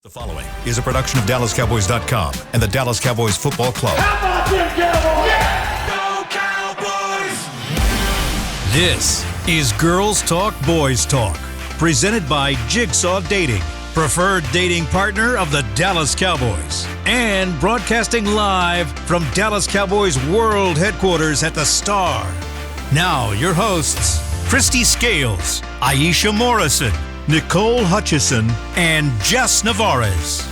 The following is a production of DallasCowboys.com and the Dallas Cowboys Football Club. How about them Cowboys? Go Cowboys! This is Girls Talk, Boys Talk, presented by Jigsaw Dating, preferred dating partner of the Dallas Cowboys, and broadcasting live from Dallas Cowboys World Headquarters at the Star. Now, your hosts, Christy Scales, Aisha Morrison, Nicole Hutchison, and Jess Navarez.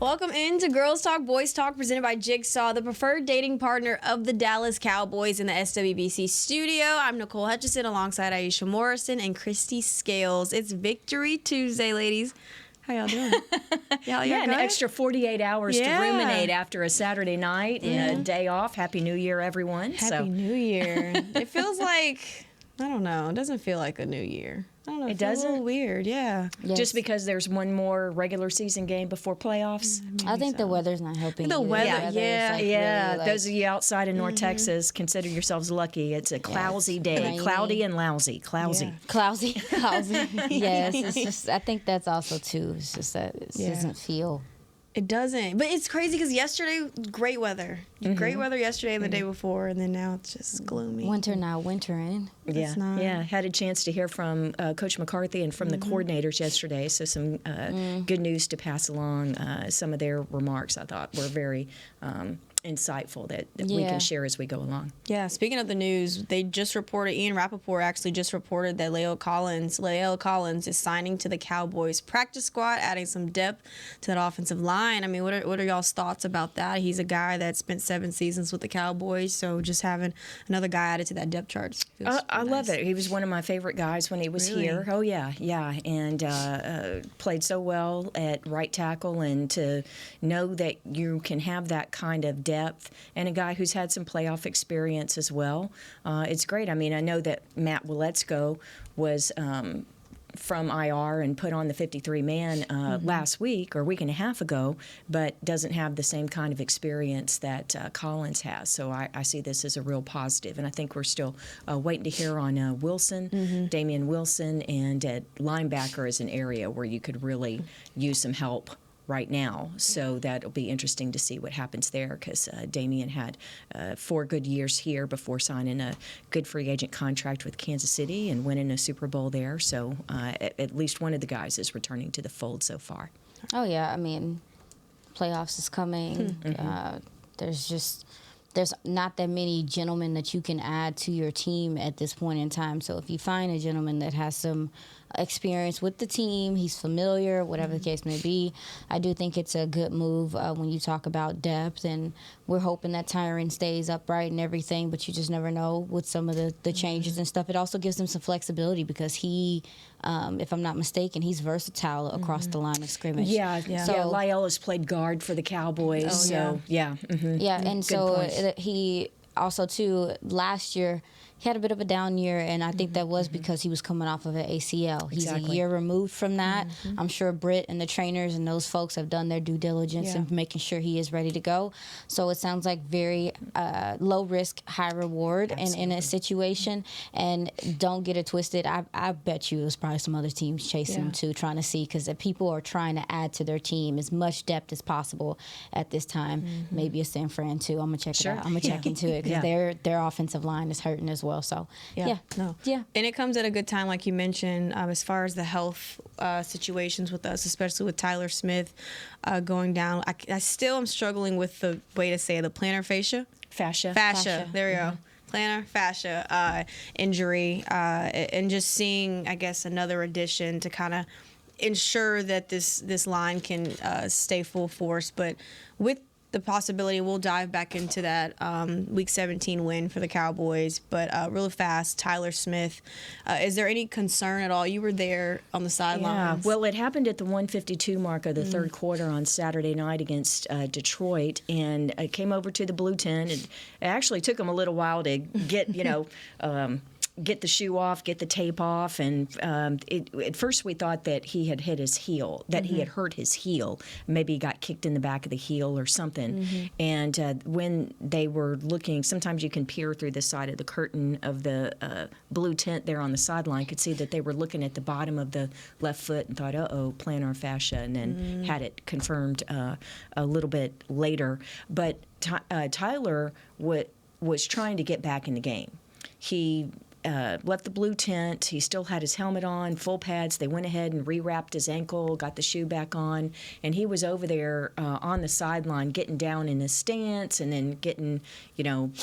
Welcome into Girls Talk, Boys Talk, presented by Jigsaw, the preferred dating partner of the Dallas Cowboys in the SWBC studio. I'm Nicole Hutchison alongside Aisha Morrison and Christy Scales. It's Victory Tuesday, ladies. How y'all doing? An extra 48 hours to ruminate after a Saturday night and a day off. Happy New Year, everyone. Happy New Year. It feels like, I don't know, it doesn't feel like a new year. I don't know. It doesn't? A little weird, yeah. Yes. Just because there's one more regular season game before playoffs? I think the weather's not helping. The weather, Yeah. Those of you outside in North Texas, consider yourselves lucky. It's a cloudy day. Rainy. Cloudy and lousy. Clousy. Yeah. Clousy. Yes, it's just, I think that's also, too. It's just that it doesn't feel. It doesn't. But it's crazy because yesterday, great weather. Great weather yesterday and the day before, and then now it's just gloomy. Winter now, wintering. Yeah. Had a chance to hear from Coach McCarthy and from the coordinators yesterday, so some good news to pass along. Some of their remarks I thought were very insightful that we can share as we go along. Yeah, speaking of the news, they just reported, Ian Rappaport actually just reported that Lael Collins is signing to the Cowboys practice squad, adding some depth to that offensive line. I mean, what are y'all's thoughts about that? He's a guy that spent 7 seasons with the Cowboys, so just having another guy added to that depth chart. I love it. He was one of my favorite guys when he was here. Oh, yeah, and played so well at right tackle, and to know that you can have that kind of depth, and a guy who's had some playoff experience as well. It's great. I mean, I know that Matt Waletzko was from IR and put on the 53-man last week or a week and a half ago, but doesn't have the same kind of experience that Collins has. So I see this as a real positive, and I think we're still waiting to hear on Wilson, Damian Wilson, and at linebacker is an area where you could really use some help right now, so that'll be interesting to see what happens there, because Damian had 4 good years here before signing a good free agent contract with Kansas City and winning a Super Bowl there. So at least one of the guys is returning to the fold so far. Oh, yeah. I mean, playoffs is coming. There's not that many gentlemen that you can add to your team at this point in time. So if you find a gentleman that has some experience with the team, he's familiar, whatever the case may be, I do think it's a good move when you talk about depth. And we're hoping that Tyron stays upright and everything, but you just never know with some of the changes and stuff. It also gives him some flexibility because he, if I'm not mistaken, he's versatile across the line of scrimmage. So Lael has played guard for the Cowboys. And so he also, too, last year, he had a bit of a down year, and I think that was because he was coming off of an ACL. He's a year removed from that. I'm sure Britt and the trainers and those folks have done their due diligence in making sure he is ready to go. So it sounds like very low risk, high reward in a situation. And don't get it twisted. I bet you there's probably some other teams chasing him too, trying to see, because people are trying to add to their team as much depth as possible at this time. Maybe a San Fran too. I'm gonna check it out. I'm gonna check into it because their offensive line is hurting as well. So and it comes at a good time, like you mentioned, as far as the health situations with us, especially with Tyler Smith going down. I still am struggling with the way to say it, the plantar fascia. There we go. Plantar fascia injury, and just seeing, I guess, another addition to kind of ensure that this line can stay full force. But with the possibility, we'll dive back into that Week 17 win for the Cowboys. But real fast, Tyler Smith, is there any concern at all? You were there on the sidelines. Yeah, well, it happened at the 1:52 mark of the third quarter on Saturday night against Detroit, and it came over to the blue tent. It actually took them a little while to get, get the shoe off, get the tape off, and at first we thought that he had hit his heel, that he had hurt his heel. Maybe he got kicked in the back of the heel or something. And when they were looking, sometimes you can peer through the side of the curtain of the blue tent there on the sideline, could see that they were looking at the bottom of the left foot and thought, uh-oh, plantar fascia, and then had it confirmed a little bit later. But Tyler was trying to get back in the game. He left the blue tent. He still had his helmet on, full pads. They went ahead and rewrapped his ankle, got the shoe back on, and he was over there on the sideline getting down in his stance and then getting,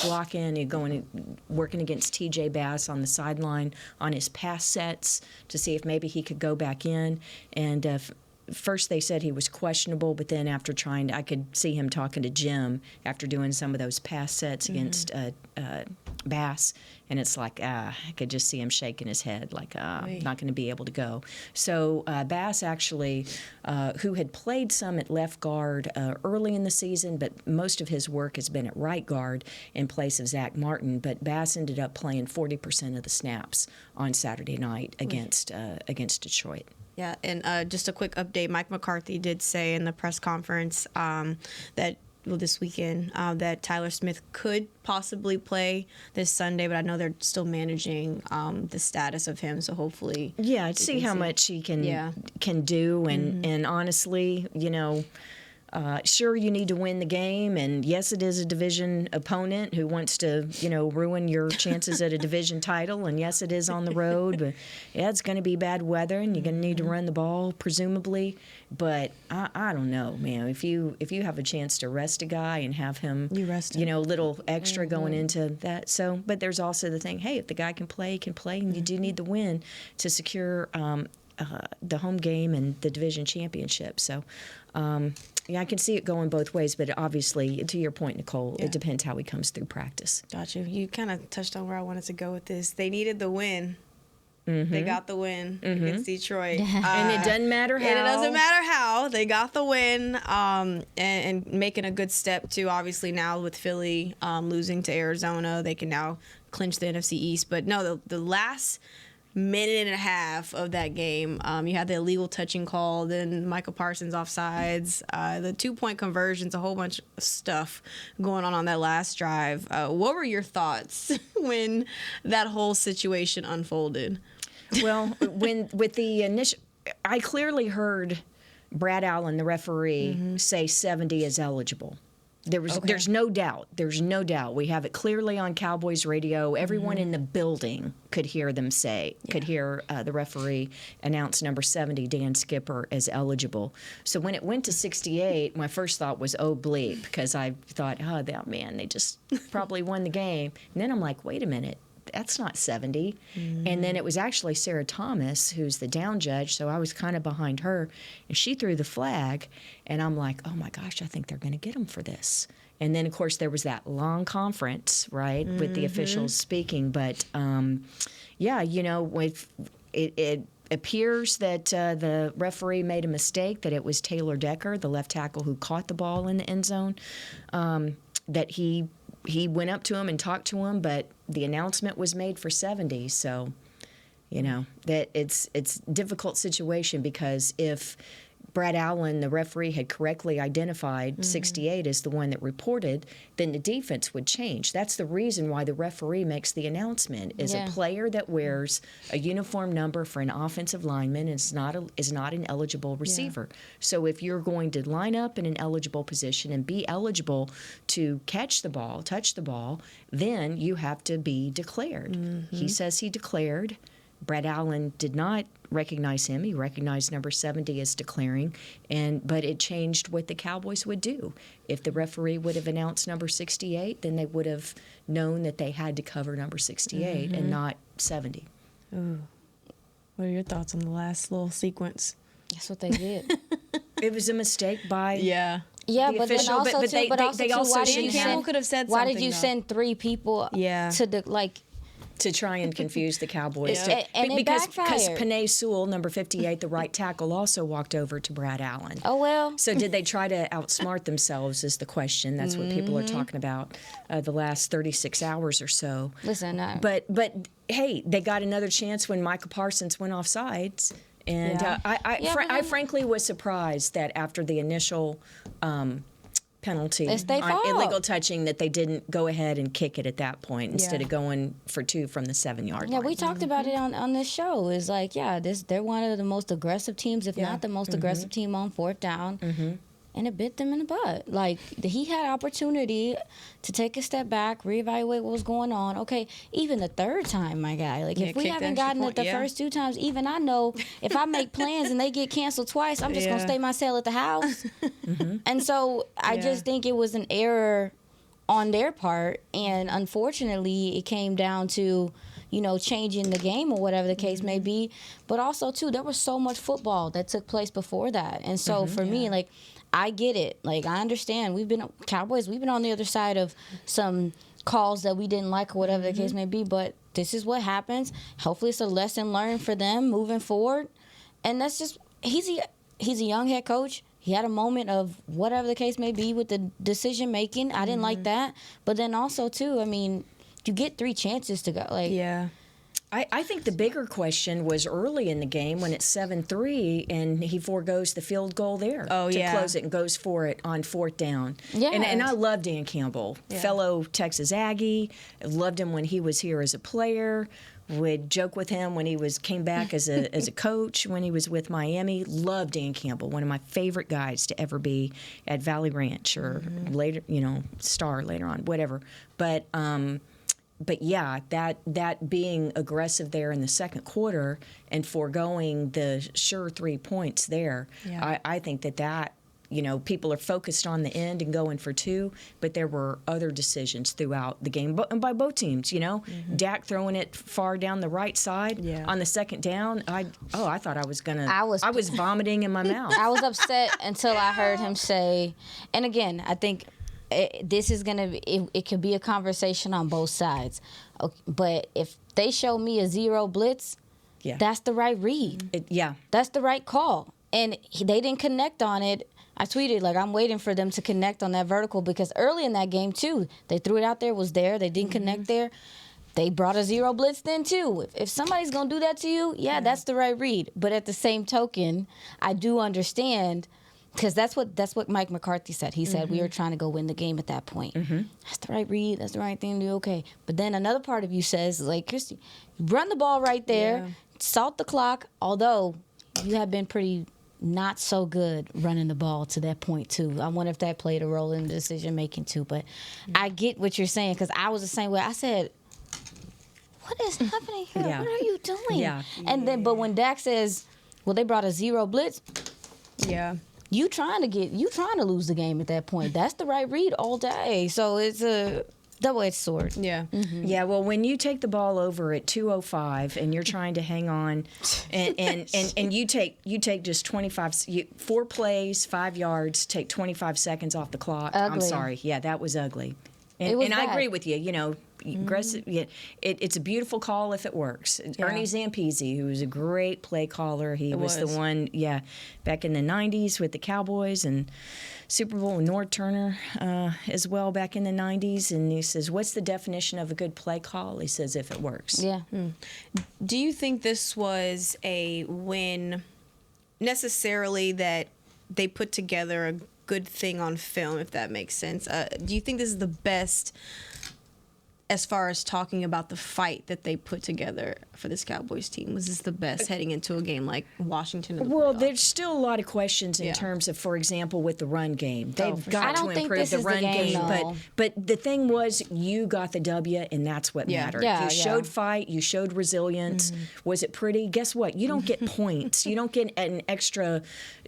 blocking and working against TJ Bass on the sideline on his pass sets to see if maybe he could go back in. And first they said he was questionable, but then after I could see him talking to Jim after doing some of those pass sets against Bass, and it's like, I could just see him shaking his head like, not going to be able to go. So Bass actually, who had played some at left guard early in the season, but most of his work has been at right guard in place of Zach Martin, but Bass ended up playing 40% of the snaps on Saturday night against Detroit. Yeah, and just a quick update. Mike McCarthy did say in the press conference that this weekend that Tyler Smith could possibly play this Sunday, but I know they're still managing the status of him, so hopefully... Yeah, see how much he can do, and honestly, sure, you need to win the game, and yes, it is a division opponent who wants to, ruin your chances at a division title, and yes, it is on the road, but yeah, it's going to be bad weather, and you're going to need to run the ball, presumably, but I don't know, man. If you have a chance to rest a guy and have him, a little extra going into that, so, but there's also the thing, hey, if the guy can play, and you do need the win to secure the home game and the division championship, so... I can see it going both ways, but obviously, to your point, Nicole, it depends how he comes through practice. Gotcha. You kind of touched on where I wanted to go with this. They needed the win. They got the win against Detroit. And it doesn't matter how. And it doesn't matter how. They got the win and making a good step, too. Obviously, now with Philly losing to Arizona, they can now clinch the NFC East. But no, the last minute and a half of that game, you had the illegal touching call, then Michael Parsons offsides, the 2-point conversions, a whole bunch of stuff going on that last drive. What were your thoughts when that whole situation unfolded? Well, with the initial, I clearly heard Brad Allen, the referee, say 70 is eligible. There's no doubt. There's no doubt. We have it clearly on Cowboys radio. Everyone in the building could hear them could hear the referee announce number 70, Dan Skipper, as eligible. So when it went to 68, my first thought was, oh, bleep, because I thought, oh, that man, they just probably won the game. And then I'm like, wait a minute. That's not 70. And then it was actually Sarah Thomas, who's the down judge, so I was kind of behind her, and she threw the flag, and I'm like, oh my gosh, I think they're going to get him for this. And then, of course, there was that long conference, right, with the officials speaking. But, it appears that the referee made a mistake, that it was Taylor Decker, the left tackle who caught the ball in the end zone, that he went up to him and talked to him, but the announcement was made for 70. So, that it's a difficult situation, because if Brad Allen, the referee, had correctly identified 68 as the one that reported, then the defense would change. That's the reason why the referee makes the announcement. Is a player that wears a uniform number for an offensive lineman is not an eligible receiver. So if you're going to line up in an eligible position and be eligible to catch the ball, touch the ball, then you have to be declared. He says he declared. Brad Allen did not recognize him. He recognized number 70 as declaring, but it changed what the Cowboys would do. If the referee would have announced number 68, then they would have known that they had to cover number 68 and not 70. Ooh. What are your thoughts on the last little sequence? That's what they did. It was a mistake by... Yeah, but official, then also they also why shouldn't have. Could have said why something, did you though. send 3 people to the, like... to try and confuse the Cowboys. And it backfired. Because Penei Sewell, number 58, the right tackle, also walked over to Brad Allen. Oh, well. So did they try to outsmart themselves is the question. That's what people are talking about the last 36 hours or so. Listen, But hey, they got another chance when Michael Parsons went off sides. And I frankly was surprised that after the initial penalty on illegal touching that they didn't go ahead and kick it at that point instead of going for 2 from the 7-yard line. Yeah, we talked about it on this show. It's like, they're one of the most aggressive teams, if not the most aggressive team on 4th down. And it bit them in the butt. Like, he had opportunity to take a step back, reevaluate what was going on. Okay, even the 3rd time, my guy. Like, if we haven't gotten it the first 2 times, even I know if I make plans and they get canceled twice, I'm just going to stay my sail at the house. And so I just think it was an error on their part. And unfortunately, it came down to, changing the game or whatever the case may be. But also, too, there was so much football that took place before that. And so for me, like, I get it. Like, I understand. We've been on the other side of some calls that we didn't like or whatever the case may be, but this is what happens. Hopefully it's a lesson learned for them moving forward. And that's just, he's a young head coach. He had a moment of whatever the case may be with the decision making. I didn't like that. But then also, too, I mean, you get 3 chances to go. Like, I think the bigger question was early in the game when it's 7-3 and he foregoes the field goal there to close it and goes for it on 4th down. Yeah. And I love Dan Campbell, fellow Texas Aggie. Loved him when he was here as a player. Would joke with him when he came back as a coach when he was with Miami. Loved Dan Campbell, one of my favorite guys to ever be at Valley Ranch or later, Star later on, whatever. But yeah, that being aggressive there in the second quarter and foregoing the sure 3 points there, I think that people are focused on the end and going for 2, but there were other decisions throughout the game by both teams. Dak throwing it far down the right side on the 2nd down. I thought I was vomiting in my mouth. I was upset until I heard him say, and again, I think. This is it could be a conversation on both sides. Okay, but if they show me a 0 blitz, that's the right read. That's the right call. And they didn't connect on it. I tweeted, like, I'm waiting for them to connect on that vertical because early in that game, too, they threw it out there, was there. They didn't connect there. They brought a 0 blitz then, too. If somebody's going to do that to you, that's the right read. But at the same token, I do understand. Because that's what Mike McCarthy said. He said we were trying to go win the game at that point. That's the right read. That's the right thing to do. Okay. But then another part of you says, like, Christy, run the ball right there, salt the clock, although you have been pretty not so good running the ball to that point, too. I wonder if that played a role in the decision-making, too. But I get what you're saying because I was the same way. I said, what is happening here? What are you doing? And then, but when Dak says, well, they brought a 0 blitz. You trying to lose the game at that point. That's the right read all day. So it's a double-edged sword. Yeah, well, when you take the ball over at 2:05 and you're trying to hang on and you take just 4 plays, 5 yards, take 25 seconds off the clock. Ugly. I'm sorry. Yeah, that was ugly. And I agree with you, aggressive. It's a beautiful call if it works. Ernie Zampese, who was a great play caller, he was the one, back in the 90s with the Cowboys and Super Bowl with Nord Turner as well back in the 90s. And he says, what's the definition of a good play call? He says, if it works. Yeah. Do you think this was a win necessarily that they put together a good thing on film, if that makes sense? Do you think this is the best as far as talking about the fight that they put together for this Cowboys team? Was this the best heading into a game like Washington? Well, there's still a lot of questions in terms of, for example, with the run game. They've got to improve the run game. But the thing was, you got the W, and that's what mattered. You showed fight. You showed resilience. Was it pretty? Guess what? You don't get points. You don't get an extra...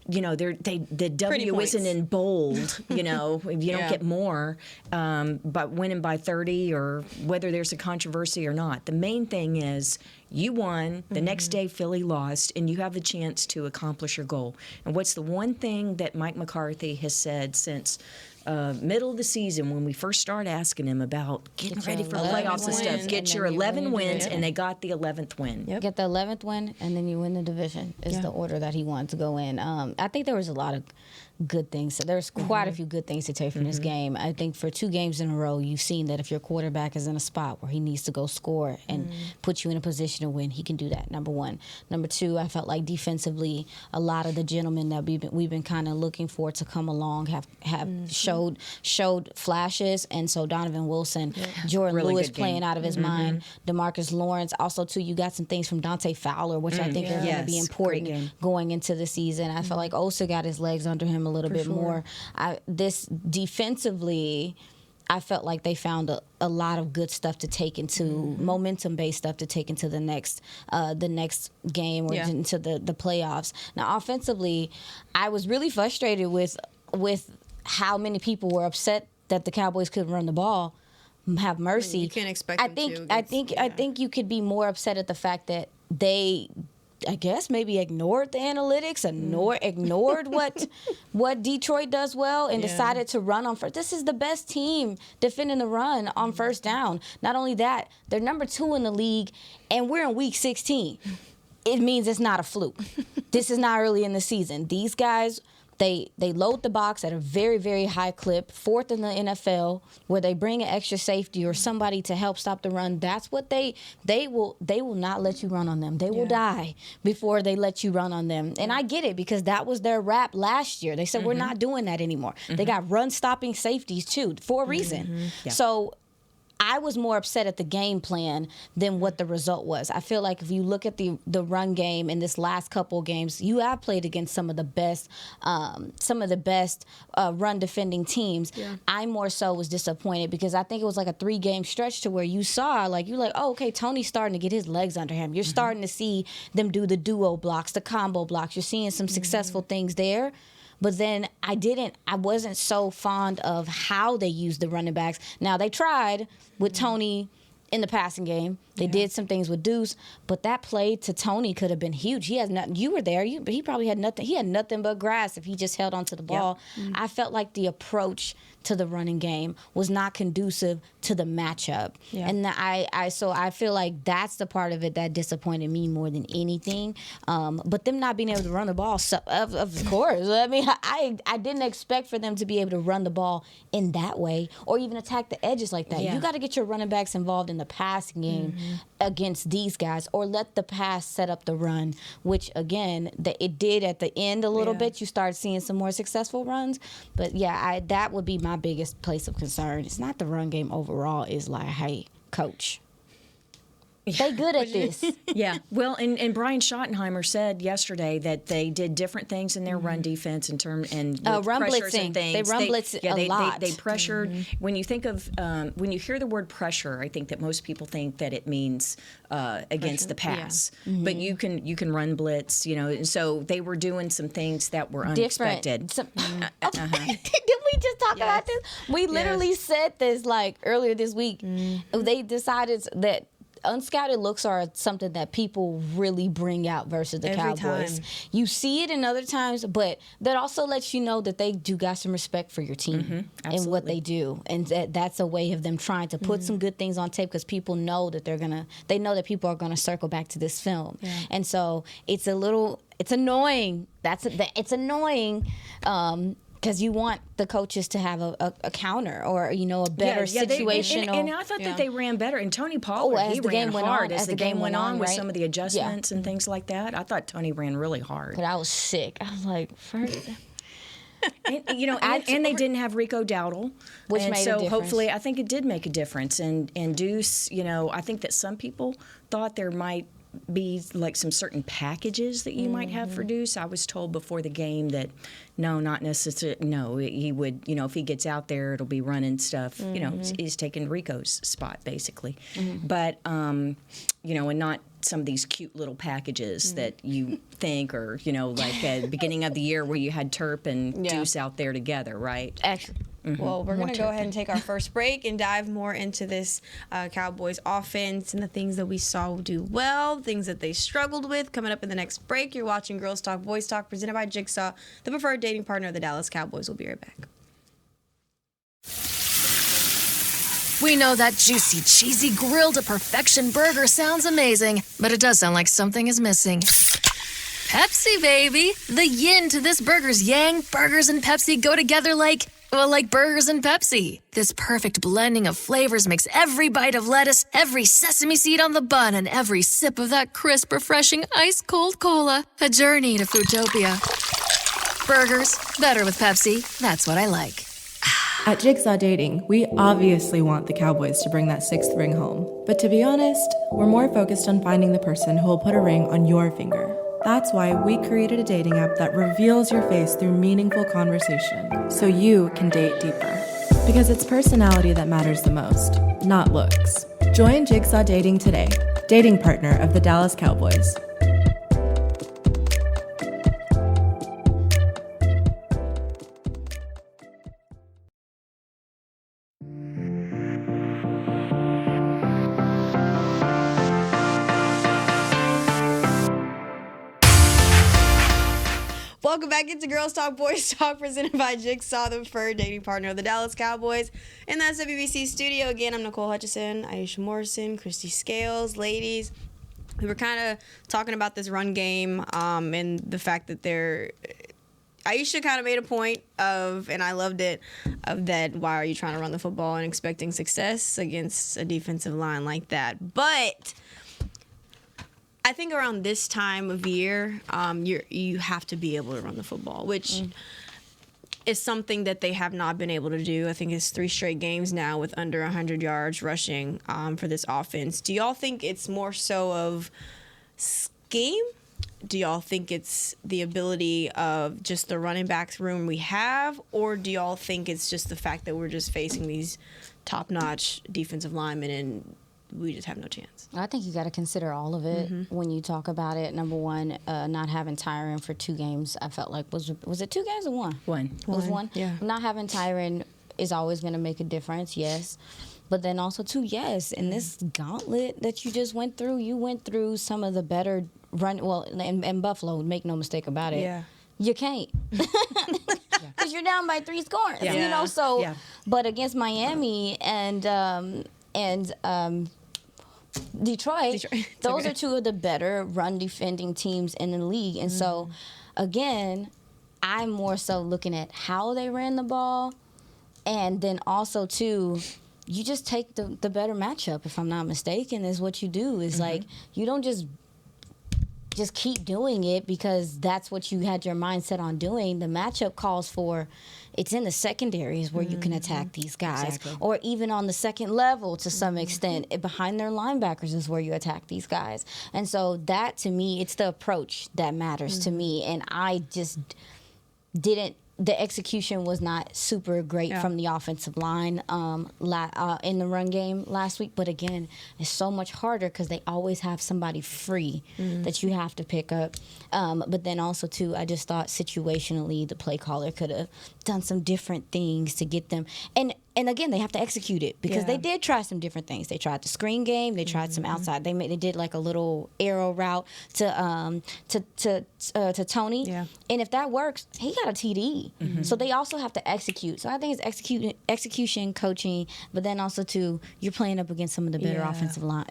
the W isn't in bold, you don't get more, but winning by 30 or whether there's a controversy or not. The main thing is You won. The next day, Philly lost, and you have the chance to accomplish your goal. And what's the one thing that Mike McCarthy has said since middle of the season when we first started asking him about getting ready for playoffs and stuff? Get your 11 wins, and they got the 11th win. Yep. Get the 11th win, and then you win the division is the order that he wanted to go in. I think there was a lot of good things. There's quite a few good things to take from this game. I think for 2 games in a row, you've seen that if your quarterback is in a spot where he needs to go score and put you in a position to win, he can do that, number one. Number two, I felt like defensively, a lot of the gentlemen that we've been kind of looking for to come along have showed flashes, and so Donovan Wilson, Jordan really Lewis playing out of his mind, DeMarcus Lawrence. Also, too, you got some things from Dante Fowler, which I think are going to be important going into the season. I felt like Osa got his legs under him a little bit more. This defensively, I felt like they found a lot of good stuff to take into momentum-based stuff to take into the next game or into the playoffs. Now, offensively, I was really frustrated with how many people were upset that the Cowboys couldn't run the ball. Have mercy. You can't expect I them think to. I think you could be more upset at the fact that they, I guess, maybe ignored the analytics, ignored what Detroit does well, and decided to run on first. This is the best team defending the run on first down. Not only that, they're number 2 in the league, and we're in week 16. It means it's not a fluke. This is not early in the season. These guys, They load the box at a very, very high clip, 4th in the NFL, where they bring an extra safety or somebody to help stop the run. That's what they will not let you run on them. They will die before they let you run on them. And I get it, because that was their rap last year. They said, we're not doing that anymore. They got run-stopping safeties, too, for a reason. Yeah. So I was more upset at the game plan than what the result was. I feel like if you look at the run game in this last couple of games, you have played against some of the best run defending teams. Yeah. I more so was disappointed because I think it was like a 3-game stretch to where you saw you're like, oh, okay, Tony's starting to get his legs under him. You're starting to see them do the duo blocks, the combo blocks. You're seeing some successful things there. But then I wasn't so fond of how they used the running backs. Now, they tried with Tony in the passing game. They did some things with Deuce, but that play to Tony could have been huge. He has nothing. You were there. He probably had nothing. He had nothing but grass if he just held onto the ball. Yep. I felt like the approach to the running game was not conducive to the matchup. Yeah. And I feel like that's the part of it that disappointed me more than anything. But them not being able to run the ball, so, of course. I mean, I didn't expect for them to be able to run the ball in that way or even attack the edges like that. Yeah. You got to get your running backs involved in the passing game against these guys, or let the pass set up the run, which, again, it did at the end a little bit. You started seeing some more successful runs. But, that would be my biggest place of concern. It's not the run game overall. It's like, hey, coach, they good at this. Yeah. Well, and Brian Schottenheimer said yesterday that they did different things in their run defense in term and with run pressures blitzing. And things. They run blitz a lot. They pressured. When you think of when you hear the word pressure, I think that most people think that it means against the pass. Yeah. But you can run blitz. And so they were doing some things that were unexpected. Didn't we just talk about this? We literally said this earlier this week. They decided that unscouted looks are something that people really bring out versus the Cowboys. Time. You see it in other times, but that also lets you know that they do got some respect for your team and what they do, and that's a way of them trying to put some good things on tape because people know that they know that people are gonna circle back to this film, and so it's annoying. It's annoying. Because you want the coaches to have a counter or, a better situational. And I thought that they ran better. And Tony Pollard, he ran hard as the game went on with some of the adjustments and things like that. I thought Tony ran really hard. But I was sick. I was like, first. And they didn't have Rico Dowdle, which made a difference. Hopefully, I think it did make a difference. And Deuce, I think that some people thought there might be like some certain packages that you might have for Deuce. I was told before the game that no, not necessarily. No, he would. If he gets out there, it'll be running stuff. He's taking Rico's spot basically. But and not some of these cute little packages that you think, or like at the beginning of the year where you had Turp and Deuce out there together, right? Well, we're going to go ahead and take our first break and dive more into this Cowboys offense and the things that we saw do well, things that they struggled with. Coming up in the next break, you're watching Girls Talk, Boys Talk, presented by Jigsaw, the preferred dating partner of the Dallas Cowboys. We'll be right back. We know that juicy, cheesy, grilled to perfection burger sounds amazing, but it does sound like something is missing. Pepsi, baby! The yin to this burger's yang. Burgers and Pepsi go together like burgers and Pepsi. This perfect blending of flavors makes every bite of lettuce, every sesame seed on the bun, and every sip of that crisp, refreshing, ice-cold cola a journey to Foodtopia. Burgers, better with Pepsi. That's what I like. At Jigsaw Dating, we obviously want the Cowboys to bring that 6th ring home. But to be honest, we're more focused on finding the person who will put a ring on your finger. That's why we created a dating app that reveals your face through meaningful conversation, so you can date deeper. Because it's personality that matters the most, not looks. Join Jigsaw Dating today, dating partner of the Dallas Cowboys. Welcome back into Girls Talk, Boys Talk, presented by Jigsaw, the preferred dating partner of the Dallas Cowboys. In the SWBC studio, again, I'm Nicole Hutchison, Aisha Morrison, Christy Scales. Ladies, we were kind of talking about this run game and the fact that Aisha kind of made a point of, and I loved it, of that, why are you trying to run the football and expecting success against a defensive line like that? But I think around this time of year, you have to be able to run the football, which is something that they have not been able to do. I think it's 3 straight games now with under 100 yards rushing for this offense. Do y'all think it's more so of scheme? Do y'all think it's the ability of just the running backs room we have? Or do y'all think it's just the fact that we're just facing these top-notch defensive linemen and we just have no chance? I think you got to consider all of it when you talk about it. Number one, not having Tyron for 2 games, I felt like was it 2 games or 1? 1. It was 1. Yeah. Not having Tyron is always going to make a difference. Yes. But then also, too, yes, in this gauntlet that you just went through, you went through some of the better in Buffalo, make no mistake about it. Yeah. You can't. Because you're down by 3 scores. Yeah. You know, so, Yeah. but against Miami and Detroit, those are 2 of the better run defending teams in the league. And so, again, I'm more so looking at how they ran the ball. And then also, too, you just take the better matchup, if I'm not mistaken, is what you do. Is like, you don't just keep doing it because that's what you had your mindset on doing. The matchup calls for it's in the secondaries where you can attack these guys. Exactly. Or even on the second level to some extent. Behind their linebackers is where you attack these guys. And so that, to me, it's the approach that matters to me. And I just didn't. The execution was not super great from the offensive line in the run game last week. But again, it's so much harder because they always have somebody free that you have to pick up. But then also, too, I just thought situationally the play caller could have done some different things to get them. And again, they have to execute it because they did try some different things. They tried the screen game. They tried some outside. They did like a little arrow route to Tony. Yeah. And if that works, he got a TD. So they also have to execute. So I think it's execution, coaching, but then also too, you're playing up against some of the better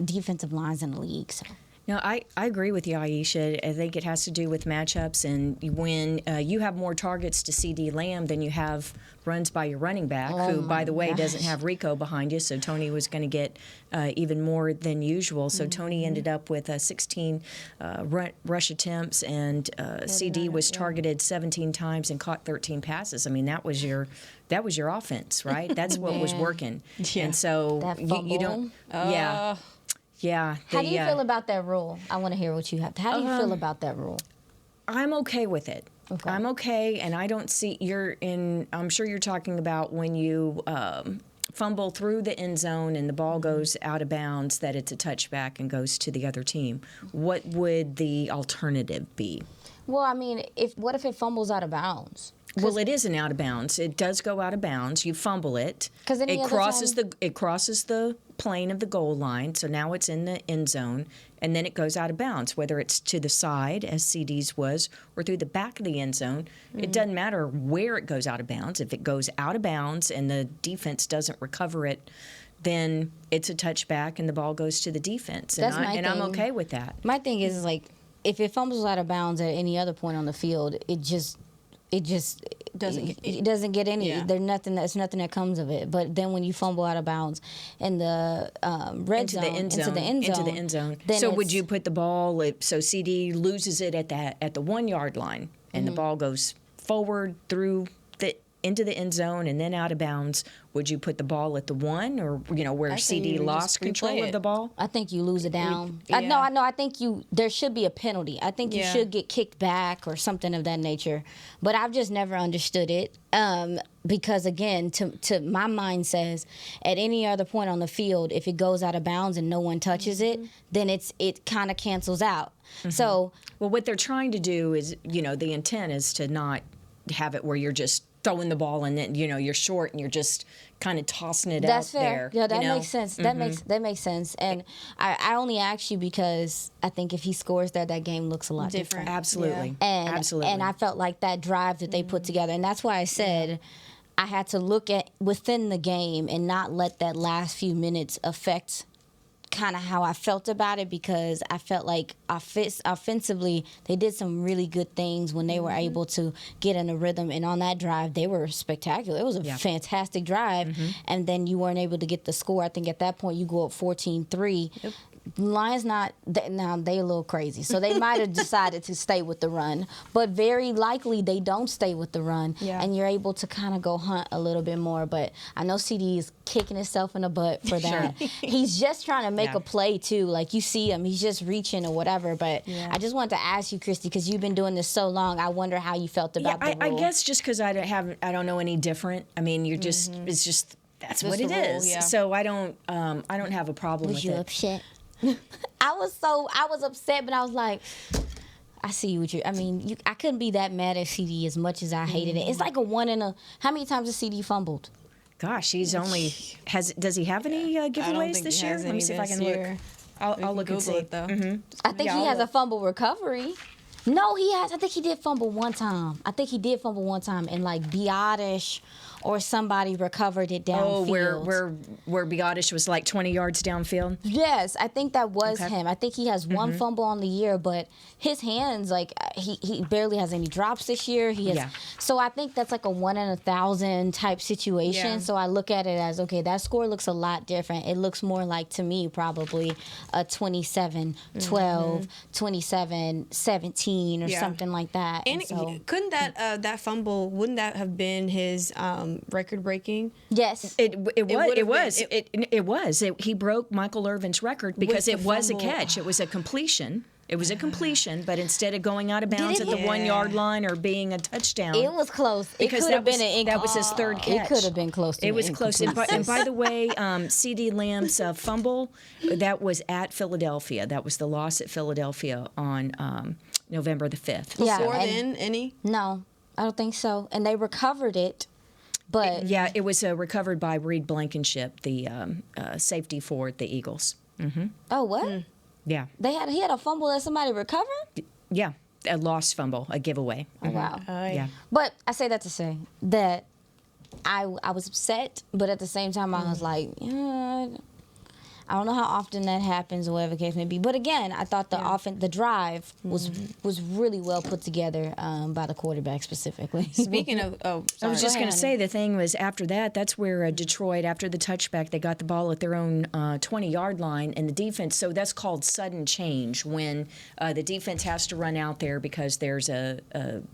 defensive lines in the league. So. No, I agree with you, Aisha. I think it has to do with matchups, and when you have more targets to CD Lamb than you have runs by your running back, who, by the way, doesn't have Rico behind you, so Tony was going to get even more than usual. So Tony ended up with 16 rush attempts, and CD was targeted 17 times and caught 13 passes. I mean, that was your offense, right? That's what was working. Yeah. And so you don't. Yeah. Yeah. How do you feel about that rule? I want to hear what you have. How do you feel about that rule? I'm okay with it. Okay. I'm okay, and I don't see I'm sure you're talking about when you fumble through the end zone and the ball goes out of bounds, that it's a touchback and goes to the other team. What would the alternative be? Well, I mean, what if it fumbles out of bounds? Well, it is an out of bounds. It does go out of bounds. You fumble it. It crosses the plane of the goal line. So now it's in the end zone, and then it goes out of bounds. Whether it's to the side, as CD's was, or through the back of the end zone, it doesn't matter where it goes out of bounds. If it goes out of bounds and the defense doesn't recover it, then it's a touchback and the ball goes to the defense. And I'm okay with that. My thing is like, if it fumbles out of bounds at any other point on the field, it doesn't get any. Yeah. There's nothing that comes of it. But then when you fumble out of bounds in the into the end zone. So would you put the ball? So CD loses it at the 1 yard line, and the ball goes forward through into the end zone and then out of bounds. Would you put the ball at the 1, or where CD lost control of the ball? I think you lose it down. Yeah. I know. I think there should be a penalty. I think you should get kicked back or something of that nature. But I've just never understood it because again, to my mind says at any other point on the field, if it goes out of bounds and no one touches it, then it kind of cancels out. So what they're trying to do is, the intent is to not have it where you're just throwing the ball and then you're short and you're just kind of tossing it out there. Yeah, that makes sense. That makes sense. And I only ask you because I think if he scores that game looks a lot different. Absolutely. Yeah. Absolutely. And I felt like that drive that they put together, and that's why I said I had to look at within the game and not let that last few minutes affect kind of how I felt about it, because I felt like offensively they did some really good things when they were able to get in a rhythm, and on that drive they were spectacular. It was a fantastic drive, and then you weren't able to get the score. I think at that point you go up 14-3. Yep. Lions now they a little crazy, so they might have decided to stay with the run, but very likely they don't stay with the run, and you're able to kind of go hunt a little bit more. But I know CD is kicking himself in the butt for that. He's just trying to make a play too, like you see him, he's just reaching or whatever. But I just wanted to ask you, Christy, because you've been doing this so long, I wonder how you felt about the rule. I guess just because I don't know any different. I mean, you're just it's just that's what it is. Yeah. So I don't have a problem with it. Was you upset? I was upset, but I was like, I see what you. I mean, I couldn't be that mad at CD as much as I hated it. It's like a one in a. How many times has CD fumbled? Gosh, he's only does he have any giveaways this year? Let me see if I can look. I'll look and see. It, though. I think he has a fumble recovery. No, he has. I think he did fumble one time. And like Biotish or somebody recovered it downfield. Oh, where Biotish was like 20 yards downfield? Yes, I think that was him. I think he has one fumble on the year, but his hands, like, he barely has any drops this year. So I think that's like a 1 in 1,000 type situation. Yeah. So I look at it as, okay, that score looks a lot different. It looks more like, to me, probably a 27-12, 27-17 or something like that. And couldn't that fumble, wouldn't that have been his record breaking? Yes. It was. He broke Michael Irvin's record because it was a catch. It was a completion. It was a completion, but instead of going out of bounds at the 1 yard line or being a touchdown, it was close. It could have been an that was his third catch. It could have been close. It was close. And by the way, CD Lamb's fumble, that was at Philadelphia. That was the loss at Philadelphia on November the 5th. Before then, any? No, I don't think so. And they recovered it. But it was recovered by Reed Blankenship, the safety for the Eagles. Mm-hmm. Oh, what? Yeah. He had a fumble that somebody recovered? Yeah, a lost fumble, a giveaway. Oh, wow. Yeah. But I say that to say that I was upset, but at the same time I was like, I don't know how often that happens or whatever the case may be. But again, I thought the drive was really well put together by the quarterback specifically. Speaking of, I was just going to say, the thing was after that's where Detroit, after the touchback, they got the ball at their own 20-yard line, and the defense, so that's called sudden change, when the defense has to run out there because there's a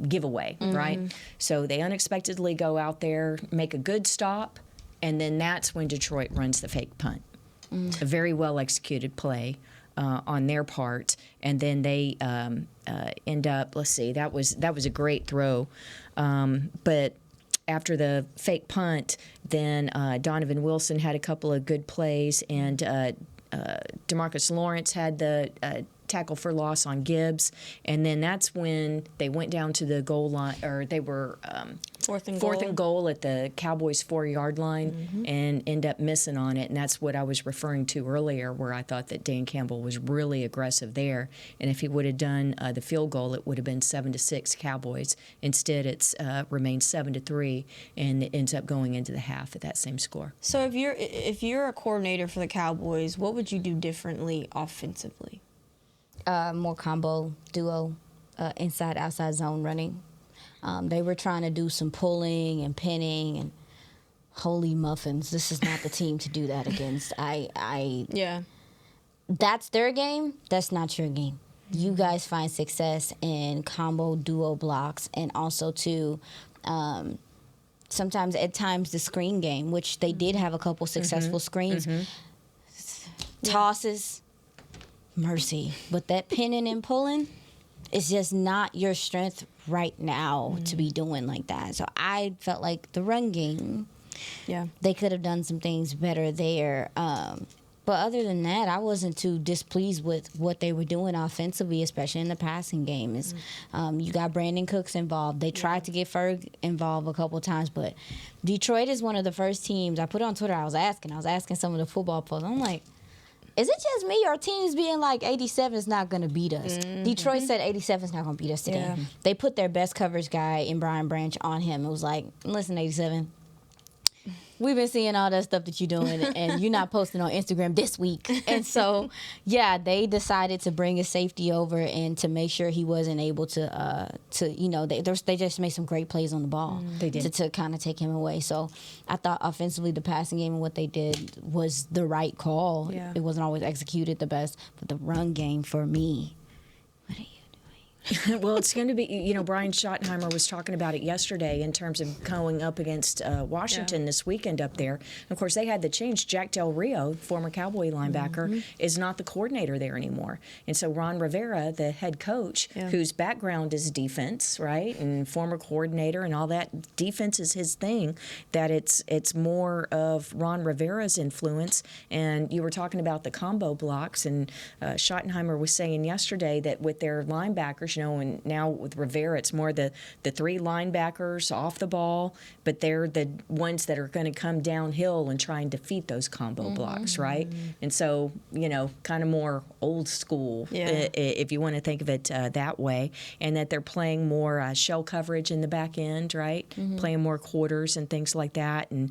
giveaway, right? So they unexpectedly go out there, make a good stop, and then that's when Detroit runs the fake punt. A very well executed play on their part, and then they end up. Let's see, that was a great throw, but after the fake punt, then Donovan Wilson had a couple of good plays, and DeMarcus Lawrence had the tackle for loss on Gibbs, and then that's when they went down to the goal line, or they were fourth and goal at the Cowboys 4-yard line, and end up missing on it. And that's what I was referring to earlier, where I thought that Dan Campbell was really aggressive there. And if he would have done the field goal, it would have been 7-6 Cowboys. Instead, it's remained 7-3, and it ends up going into the half at that same score. So if you're a coordinator for the Cowboys, what would you do differently offensively? More combo, duo, inside, outside zone running. They were trying to do some pulling and pinning, and holy muffins, this is not the team to do that against. Yeah. That's their game. That's not your game. You guys find success in combo, duo blocks, and also too, sometimes at times the screen game, which they did have a couple successful screens. Tosses, mercy. But that pinning and pulling is just not your strength right now to be doing like that. So I felt like the run game, they could have done some things better there. But other than that, I wasn't too displeased with what they were doing offensively, especially in the passing game. You got Brandon Cooks involved. They tried to get Ferg involved a couple times, but Detroit is one of the first teams. I put it on Twitter. I was asking some of the football players. I'm like, is it just me or teams being like 87 is not going to beat us? Detroit said 87 is not going to beat us today. Yeah. They put their best coverage guy in Brian Branch on him. It was like, listen, 87, we've been seeing all that stuff that you're doing, and you're not posting on Instagram this week. And so, yeah, they decided to bring a safety over and to make sure he wasn't able to they just made some great plays on the ball. They did. To kind of take him away. So I thought offensively the passing game and what they did was the right call. Yeah. It wasn't always executed the best, but the run game for me, what are you? Well, it's going to be, Brian Schottenheimer was talking about it yesterday in terms of going up against Washington this weekend up there. And of course, they had the change. Jack Del Rio, former Cowboy linebacker, is not the coordinator there anymore. And so Ron Rivera, the head coach, whose background is defense, right, and former coordinator and all that, defense is his thing, that it's more of Ron Rivera's influence. And you were talking about the combo blocks, and Schottenheimer was saying yesterday that with their linebackers, and now with Rivera, it's more the three linebackers off the ball, but they're the ones that are going to come downhill and try and defeat those combo blocks, right? And so, kind of more old school, if you want to think of it that way, and that they're playing more shell coverage in the back end, right? Playing more quarters and things like that. And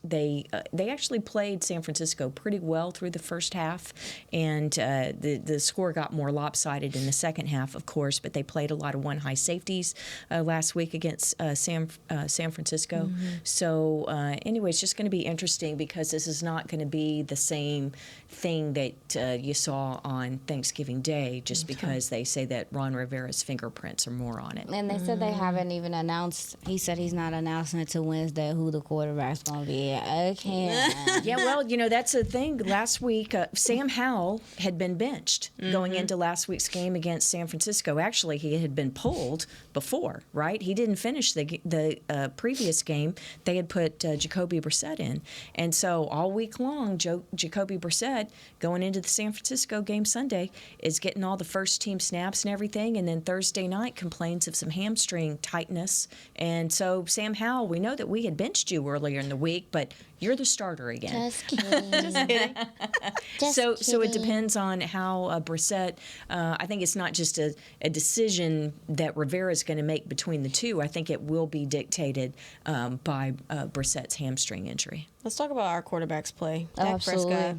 they actually played San Francisco pretty well through the first half, and the score got more lopsided in the second half, of course, but they played a lot of one-high safeties last week against San Francisco. So anyway, it's just going to be interesting because this is not going to be the same thing that you saw on Thanksgiving Day, just because they say that Ron Rivera's fingerprints are more on it. And they said they haven't even announced, he said he's not announcing until Wednesday who the quarterback's going to be. Okay. Yeah, well, that's the thing. Last week, Sam Howell had been benched going into last week's game against San Francisco. Actually, he had been pulled before, right? He didn't finish the previous game. They had put Jacoby Brissett in. And so all week long, Jacoby Brissett, going into the San Francisco game Sunday, is getting all the first-team snaps and everything, and then Thursday night complains of some hamstring tightness. And so, Sam Howell, we know that we had benched you earlier in the week, but you're the starter again. Just kidding. Just kidding. So it depends on how Brissett, I think it's not just a decision that Rivera is going to make between the two. I think it will be dictated by Brissett's hamstring injury. Let's talk about our quarterback's play. Dak Absolutely. Prescott.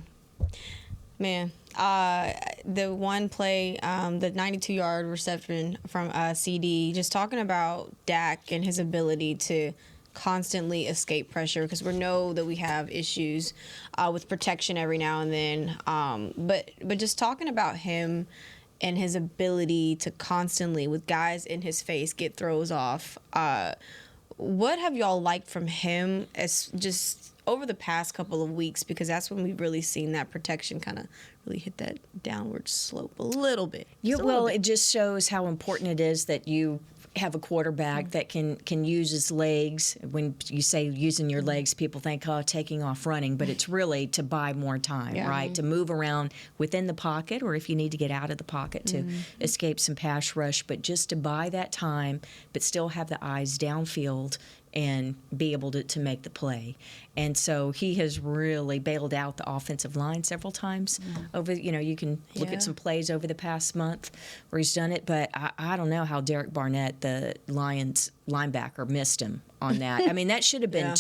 Man, the one play, the 92-yard reception from CD, just talking about Dak and his ability to constantly escape pressure, because we know that we have issues with protection every now and then. But just talking about him and his ability to constantly, with guys in his face, get throws off. What have y'all liked from him as just over the past couple of weeks? Because that's when we've really seen that protection kind of really hit that downward slope a little bit. It just shows how important it is that you have a quarterback that can use his legs. When you say using your legs, people think, oh, taking off running, but it's really to buy more time, right? To move around within the pocket, or if you need to get out of the pocket to escape some pass rush, but just to buy that time, but still have the eyes downfield and be able to make the play. And so he has really bailed out the offensive line several times over, you can look at some plays over the past month where he's done it, but I don't know how Derek Barnett, the Lions linebacker, missed him on that. I mean, that should have been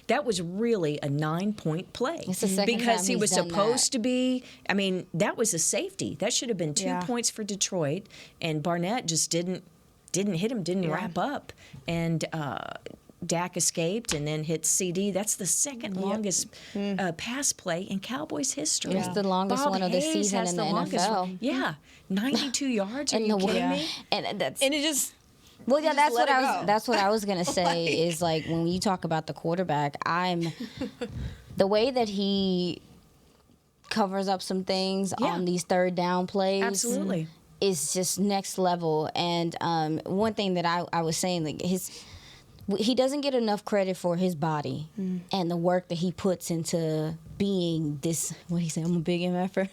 that was really a 9-point play. It's the second because time he he's was done supposed to be, I mean, that was a safety. That should have been 2 points for Detroit, and Barnett just didn't hit him, didn't wrap up. And Dak escaped and then hit CD. That's the second longest pass play in Cowboys history. It's the longest Bob one of the Hayes season has in the the longest NFL. one. Yeah, 92 yards. Are you kidding me? And And it just well, yeah, that's let what it go. that's what I was gonna say. Is like when you talk about the quarterback, the way that he covers up some things on these third down plays. Absolutely. Is just next level. And one thing that I was saying, like he doesn't get enough credit for his body and the work that he puts into being this. What he said, I'm a big MFer.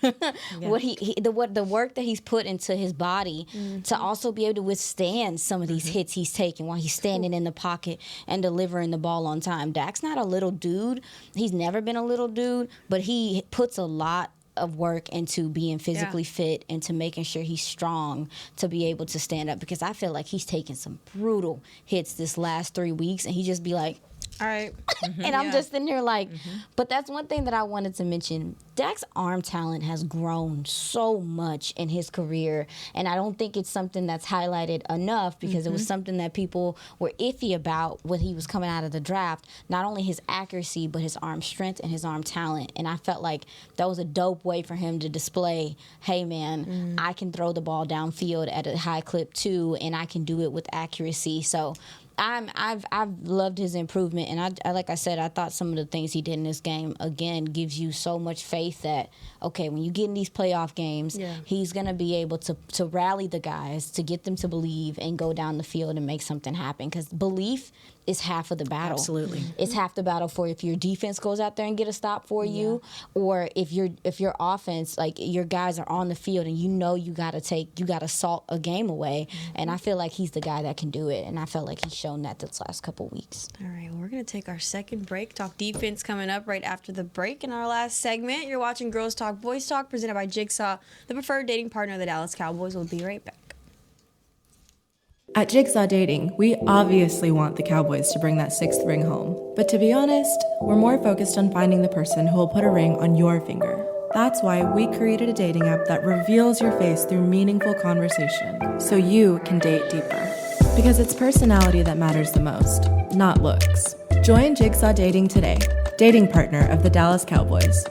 The work that he's put into his body to also be able to withstand some of these hits he's taking while he's standing in the pocket and delivering the ball on time. Dak's not a little dude. He's never been a little dude, but he puts a lot of work into being physically fit and to making sure he's strong to be able to stand up, because I feel like he's taken some brutal hits this last 3 weeks and he just be like, all right. and I'm just in there like, but that's one thing that I wanted to mention. Dak's arm talent has grown so much in his career, and I don't think it's something that's highlighted enough, because it was something that people were iffy about when he was coming out of the draft. Not only his accuracy, but his arm strength and his arm talent. And I felt like that was a dope way for him to display, hey man, I can throw the ball downfield at a high clip too, and I can do it with accuracy. So I've loved his improvement, and I like I said, I thought some of the things he did in this game again gives you so much faith that okay, when you get in these playoff games, he's gonna be able to rally the guys, to get them to believe and go down the field and make something happen, because belief is half of the battle. Absolutely. It's half the battle for if your defense goes out there and get a stop for you, or if your offense, like your guys are on the field and you know you gotta salt a game away. And I feel like he's the guy that can do it, and I felt like he's shown that this last couple weeks. All right, well, we're going to take our second break. Talk defense coming up right after the break. In our last segment, you're watching Girls Talk Boys Talk, presented by Jigsaw, the preferred dating partner of the Dallas Cowboys. We'll be right back. At Jigsaw Dating, we obviously want the Cowboys to bring that 6th ring home. But to be honest, we're more focused on finding the person who will put a ring on your finger. That's why we created a dating app that reveals your face through meaningful conversation, so you can date deeper. Because it's personality that matters the most, not looks. Join Jigsaw Dating today, dating partner of the Dallas Cowboys.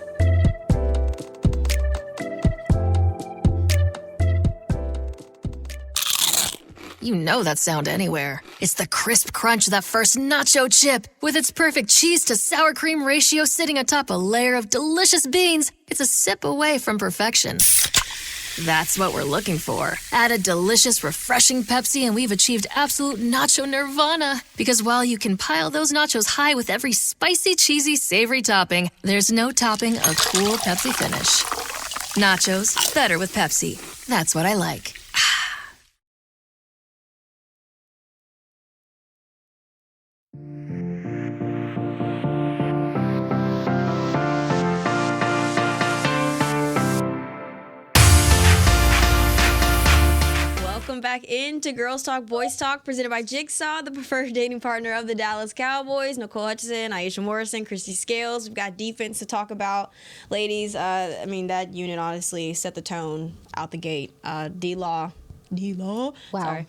You know that sound anywhere. It's the crisp crunch of that first nacho chip. With its perfect cheese to sour cream ratio sitting atop a layer of delicious beans, it's a sip away from perfection. That's what we're looking for. Add a delicious, refreshing Pepsi and we've achieved absolute nacho nirvana. Because while you can pile those nachos high with every spicy, cheesy, savory topping, there's no topping a cool Pepsi finish. Nachos, better with Pepsi. That's what I like. Welcome back into Girls Talk Boys Talk, presented by Jigsaw, the preferred dating partner of the Dallas Cowboys. Nicole Hutchison, Aisha Morrison, Christy Scales. We've got defense to talk about. Ladies, I mean, that unit honestly set the tone out the gate. D-Law. Wow. Sorry.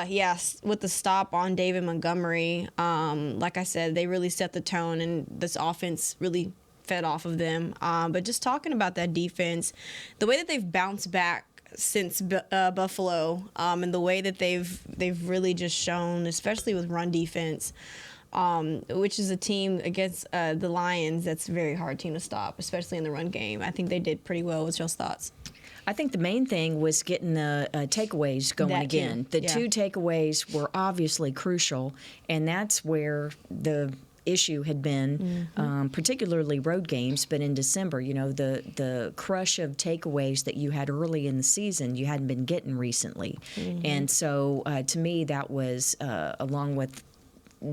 Yes, with the stop on David Montgomery, like I said, they really set the tone, and this offense really fed off of them. But just talking about that defense, the way that they've bounced back since Buffalo, and the way that they've really just shown, especially with run defense, which is a team against the Lions that's a very hard team to stop, especially in the run game. I think they did pretty well. What's y'all's thoughts? I think the main thing was getting the takeaways going That too. again. The 2 takeaways were obviously crucial, and that's where the issue had been, particularly road games. But in December, the crush of takeaways that you had early in the season, you hadn't been getting recently. And so to me, that was, along with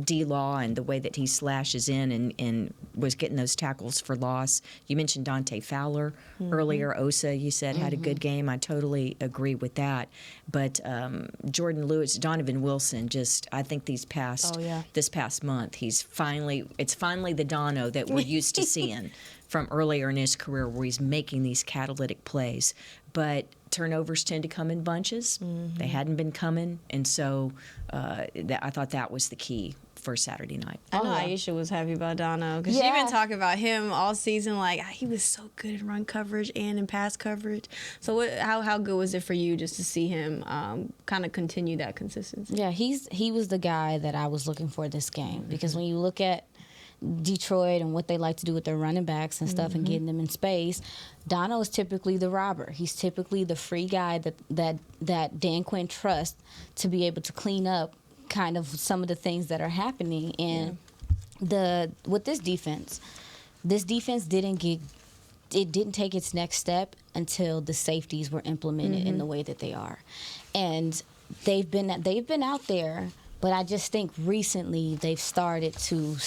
D-Law and the way that he slashes in and was getting those tackles for loss. You mentioned Dante Fowler earlier. Osa, you said, had a good game. I totally agree with that. But Jordan Lewis, Donovan Wilson, I think this past month, it's finally the Dono that we're used to seeing from earlier in his career, where he's making these catalytic plays. But turnovers tend to come in bunches. They hadn't been coming, and so I thought that was the key for Saturday night. I know Aisha was happy about Dono because she's been talking about him all season. Like, he was so good in run coverage and in pass coverage. So how good was it for you just to see him kind of continue that consistency? Yeah, he was the guy that I was looking for this game, because when you look at Detroit and what they like to do with their running backs and stuff and getting them in space, Dono is typically the robber. He's typically the free guy that Dan Quinn trusts to be able to clean up kind of some of the things that are happening. And with this defense didn't take its next step until the safeties were implemented in the way that they are. And they've been out there, but I just think recently they've started to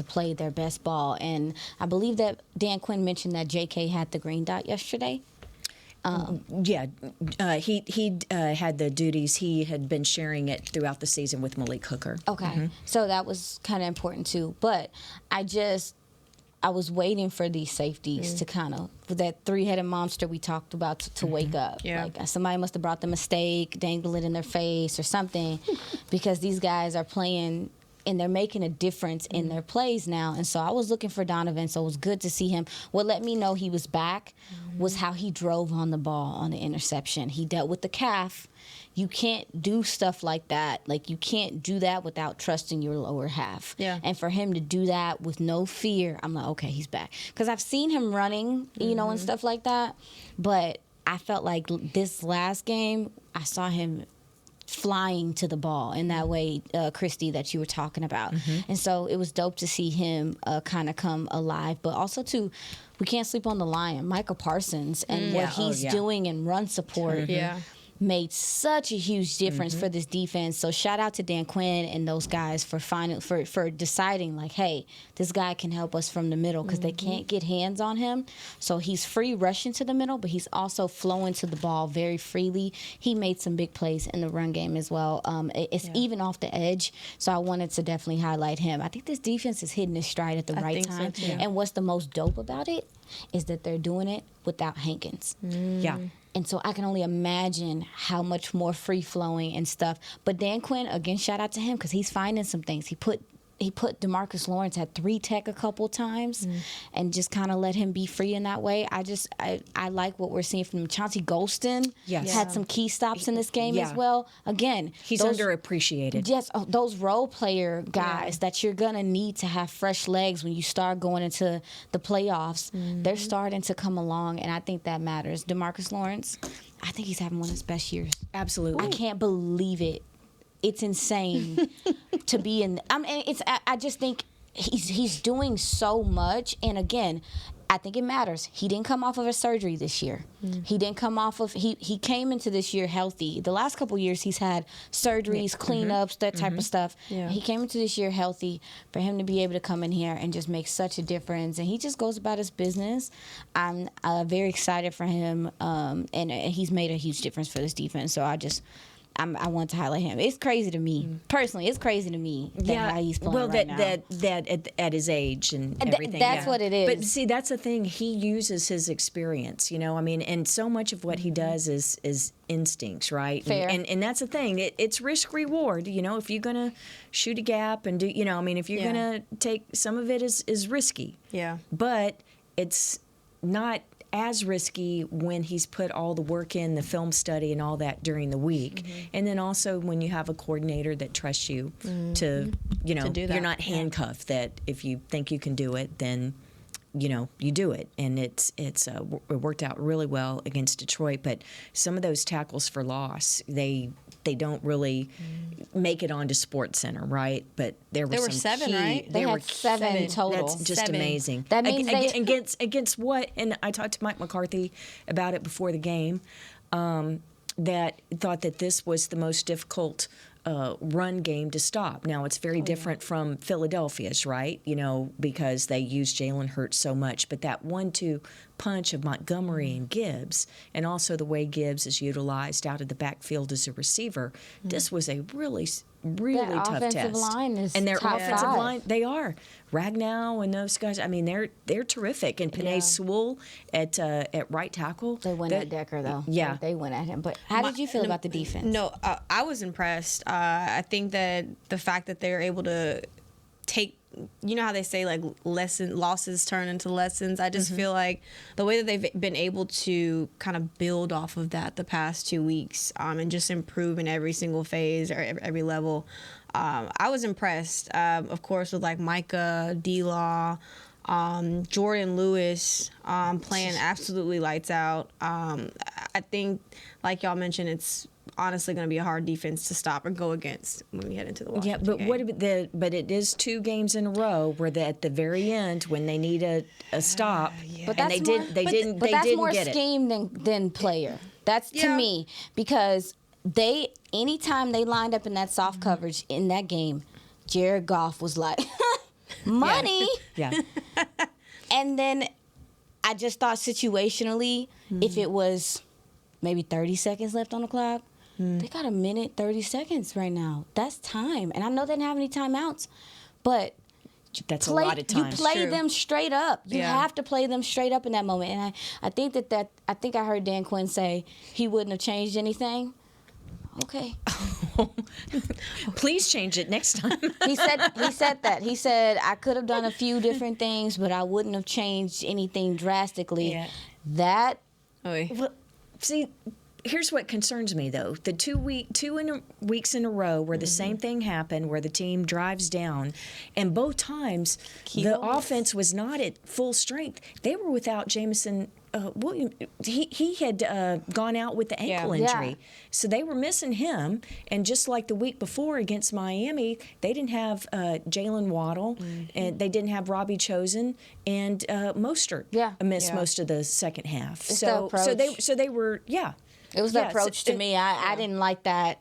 play their best ball. And I believe that Dan Quinn mentioned that J.K. had the green dot yesterday. He had the duties. He had been sharing it throughout the season with Malik Hooker. Okay. So that was kind of important too. But I was waiting for these safeties to kind of, for that 3-headed monster we talked about to wake up. Yeah. Like, somebody must have brought them a steak, dangled it in their face or something, because these guys are playing and they're making a difference in their plays now. And so I was looking for Donovan, so it was good to see him. What let me know he was back was how he drove on the ball on the interception. He dealt with the calf. You can't do stuff like that. Like, you can't do that without trusting your lower half. Yeah. And for him to do that with no fear, I'm like, okay, he's back. Because I've seen him running, and stuff like that. But I felt like this last game, I saw him flying to the ball in that way, Christy, that you were talking about. And so it was dope to see him kind of come alive. But also, too, we can't sleep on the Lion, Micah Parsons, and what he's doing in run support. Made such a huge difference for this defense. So shout out to Dan Quinn and those guys for deciding, like, hey, this guy can help us from the middle, because they can't get hands on him. So he's free rushing to the middle, but he's also flowing to the ball very freely. He made some big plays in the run game as well. It's even off the edge, so I wanted to definitely highlight him. I think this defense is hitting its stride at the right time. So, and what's the most dope about it is that they're doing it without Hankins. Yeah. And so I can only imagine how much more free-flowing and stuff. But Dan Quinn, again, shout out to him, because he's finding some things. He put DeMarcus Lawrence at 3-tech a couple times and just kind of let him be free in that way. I like what we're seeing from him. Chauncey Golston had some key stops in this game as well. Again, he's underappreciated. Yes, those role player guys that you're going to need to have fresh legs when you start going into the playoffs, they're starting to come along, and I think that matters. DeMarcus Lawrence, I think he's having one of his best years. Absolutely. I can't believe it. It's insane to be in. I just think he's doing so much, and again, I think it matters. He didn't come off of a surgery this year. He didn't come off of. He came into this year healthy. The last couple of years, he's had surgeries, cleanups, that type of stuff. Yeah. He came into this year healthy. For him to be able to come in here and just make such a difference, and he just goes about his business. I'm very excited for him, and he's made a huge difference for this defense. So I want to highlight him. It's crazy to me. Personally, it's crazy to me how he's playing right now. That at his age and everything. That's what it is. But see, that's the thing. He uses his experience, and so much of what he does is instincts, right? Fair. And that's the thing. It's risk reward. If you're going to shoot a gap and do, if you're going to take, some of it is risky. Yeah. But it's not as risky when he's put all the work in, the film study and all that during the week. And then also when you have a coordinator that trusts you to do that. You're not handcuffed, that if you think you can do it, then you do it, and it worked out really well against Detroit. But some of those tackles for loss, they don't really make it onto Sports Center, right? But there were some 7, key, right? They had 7 total. That's just 7. amazing. That means against what? And I talked to Mike McCarthy about it before the game. That thought that this was the most difficult run game to stop. Now, it's very different from Philadelphia's, right? Because they use Jalen Hurts so much. But that 1-2 punch of Montgomery and Gibbs, and also the way Gibbs is utilized out of the backfield as a receiver, this was a really tough test. Offensive line is and their top offensive 5. line, they are. Ragnow and those guys, I mean, they're terrific. And Penei Sewell at right tackle. They went at Decker, though. Yeah. They went at him. But how did you feel about the defense? No, I was impressed. I think that the fact that they're able to take, you know how they say, like, losses turn into lessons. I just feel like the way that they've been able to kind of build off of that the past 2 weeks and just improve in every single phase or every level. I was impressed, of course, with like Micah, D-Law, Jordan Lewis playing absolutely lights out. I think, like y'all mentioned, it's honestly going to be a hard defense to stop or go against when we head into the Washington game. But it is 2 games in a row where at the very end when they need a stop, But and that's they didn't more get it. scheme than player. That's to me, because anytime they lined up in that soft coverage in that game, Jared Goff was like, money. Yeah. And then I just thought situationally, if it was maybe 30 seconds left on the clock, they got 1 minute, 30 seconds right now. That's time. And I know they didn't have any timeouts, but that's a lot of time. You play them straight up. You have to play them straight up in that moment. And I think I think I heard Dan Quinn say he wouldn't have changed anything. Okay. Please change it next time. He said that. He said, I could have done a few different things, but I wouldn't have changed anything drastically. Yeah. That. Well, see, here's what concerns me, though. The 2 weeks in a row where the same thing happened, where the team drives down, and both times the offense was not at full strength. They were without Jameson Williams. He had gone out with the ankle injury. So they were missing him. And just like the week before against Miami, they didn't have Jalen Waddle, and they didn't have Robbie Chosen, and Mostert missed most of the second half. It's so they were. It was the approach to me. I didn't like that.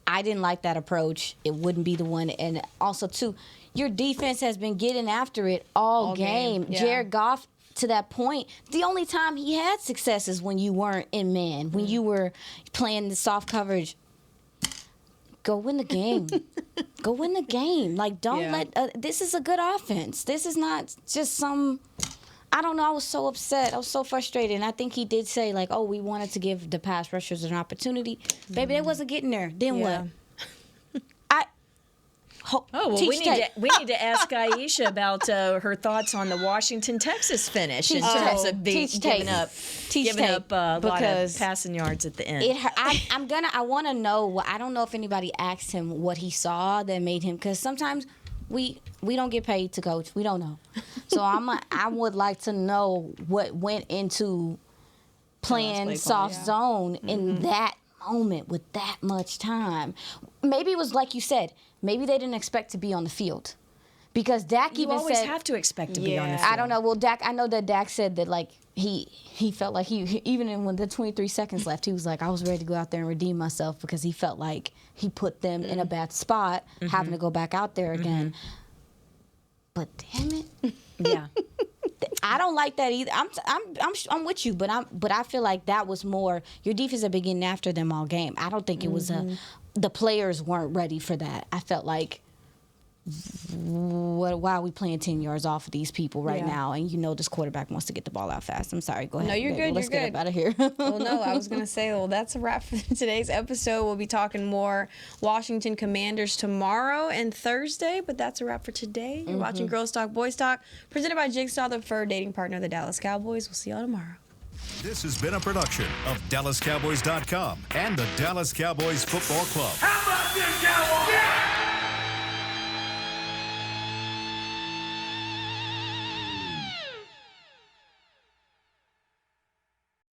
I didn't like that approach. It wouldn't be the one. And also, too, your defense has been getting after it all game. Yeah. Jared Goff, to that point, the only time he had success is when you weren't in man, when you were playing the soft coverage. Go win the game. Go win the game. Like, don't let this is a good offense. This is not just some. I don't know. I was so upset. I was so frustrated. And I think he did say, like, we wanted to give the pass rushers an opportunity. Baby, they wasn't getting there. Then what? We need to ask Aisha about her thoughts on the Washington-Texas finish in terms of giving up a lot of passing yards at the end. I want to know. I don't know if anybody asked him what he saw that made him, because sometimes we don't get paid to coach. We don't know. So I would like to know what went into playing soft zone in that moment with that much time. Maybe it was like you said. Maybe they didn't expect to be on the field, because Dak you even always said, have to expect to be on the field. I don't know. Well, Dak, I know that Dak said that, like, he felt like even when the 23 seconds left, he was like, I was ready to go out there and redeem myself, because he felt like he put them in a bad spot, having to go back out there again. But damn it, I don't like that either. I'm with you, but I feel like that was more your defense had been getting after them all game. I don't think it was the players weren't ready for that. I felt like, why are we playing 10 yards off of these people right now? And this quarterback wants to get the ball out fast. I'm sorry. Go ahead. No, you're good. Let's get up out of here. Well, no, I was going to say, that's a wrap for today's episode. We'll be talking more Washington Commanders tomorrow and Thursday, but that's a wrap for today. You're watching Girls Talk, Boys Talk, presented by Jigsaw, the preferred dating partner of the Dallas Cowboys. We'll see y'all tomorrow. This has been a production of DallasCowboys.com and the Dallas Cowboys Football Club. How about this, Cowboys? Yeah!